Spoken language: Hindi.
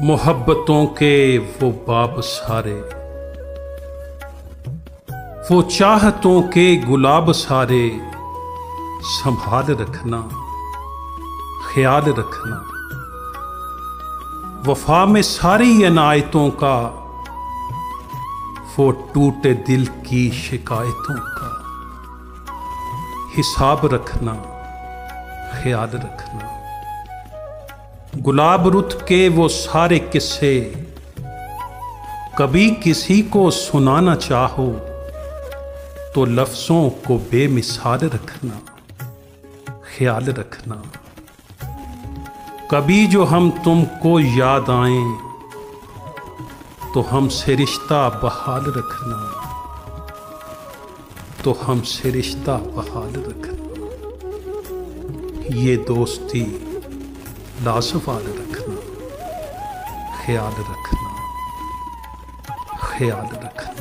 मोहब्बतों के वो बाब सारे, वो चाहतों के गुलाब सारे, संभाल रखना, ख्याल रखना। वफा में सारी अनायतों का, वो टूटे दिल की शिकायतों का हिसाब रखना, ख्याल रखना। गुलाब रुत के वो सारे किस्से कभी किसी को सुनाना चाहो तो लफ्ज़ों को बेमिसाल रखना, ख्याल रखना। कभी जो हम तुमको याद आएं तो हमसे रिश्ता बहाल रखना, तो हमसे रिश्ता बहाल रखना। ये दोस्ती लाजवाल रखना, ख्याल रखना, ख्याल रखना।